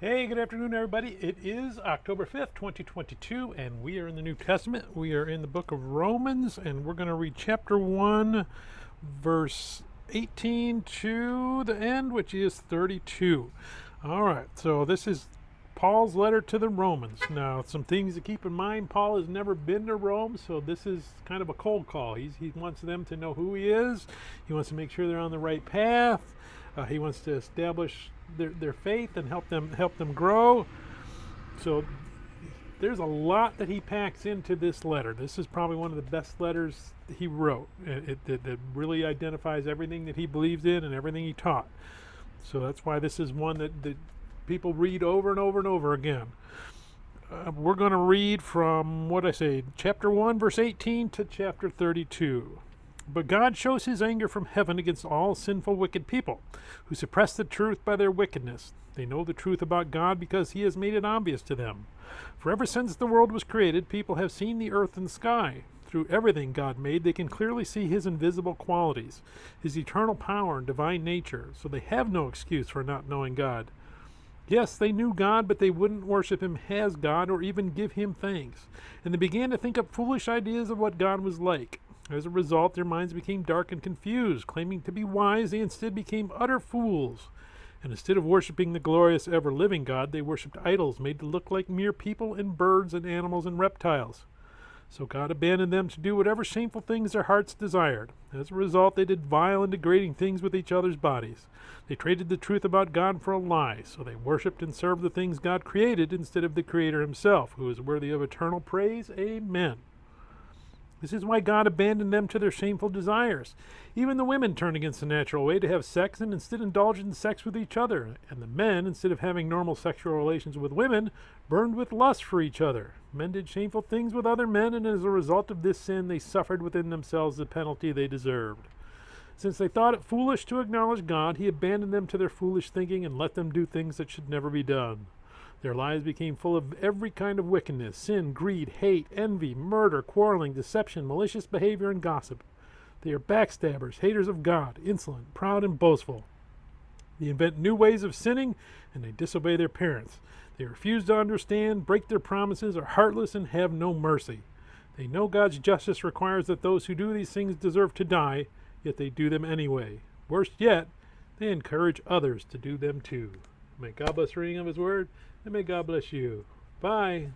Hey, good afternoon, everybody. It is October 5th, 2022, and we are in the New Testament. We are in the book of Romans, and we're going to read chapter 1, verse 18 to the end, which is 32. All right, so this is Paul's letter to the Romans. Now, some things to keep in mind: Paul has never been to Rome, so this is kind of a cold call. He wants them to know who he is. He wants to make sure they're on the right path. He wants to establish their faith and help them grow. So there's a lot that he packs into this letter. This is probably one of the best letters he wrote. It really identifies everything that he believes in and everything he taught. So that's why this is one that people read over and over and over again. We're going to read from, chapter 1, verse 18 to chapter 32. But God shows his anger from heaven against all sinful, wicked people who suppress the truth by their wickedness. They know the truth about God because he has made it obvious to them. For ever since the world was created, people have seen the earth and sky. Through everything God made, they can clearly see his invisible qualities, his eternal power and divine nature, so they have no excuse for not knowing God. Yes, they knew God, but they wouldn't worship him as God or even give him thanks. And they began to think up foolish ideas of what God was like. As a result, their minds became dark and confused. Claiming to be wise, they instead became utter fools. And instead of worshiping the glorious, ever-living God, they worshipped idols made to look like mere people and birds and animals and reptiles. So God abandoned them to do whatever shameful things their hearts desired. As a result, they did vile and degrading things with each other's bodies. They traded the truth about God for a lie, so they worshipped and served the things God created instead of the Creator himself, who is worthy of eternal praise. Amen. This is why God abandoned them to their shameful desires. Even the women turned against the natural way to have sex and instead indulged in sex with each other. And the men, instead of having normal sexual relations with women, burned with lust for each other. Men did shameful things with other men, and as a result of this sin, they suffered within themselves the penalty they deserved. Since they thought it foolish to acknowledge God, he abandoned them to their foolish thinking and let them do things that should never be done. Their lives became full of every kind of wickedness: sin, greed, hate, envy, murder, quarreling, deception, malicious behavior, and gossip. They are backstabbers, haters of God, insolent, proud, and boastful. They invent new ways of sinning, and they disobey their parents. They refuse to understand, break their promises, are heartless, and have no mercy. They know God's justice requires that those who do these things deserve to die, yet they do them anyway. Worse yet, they encourage others to do them too. May God bless the reading of his word, and may God bless you. Bye.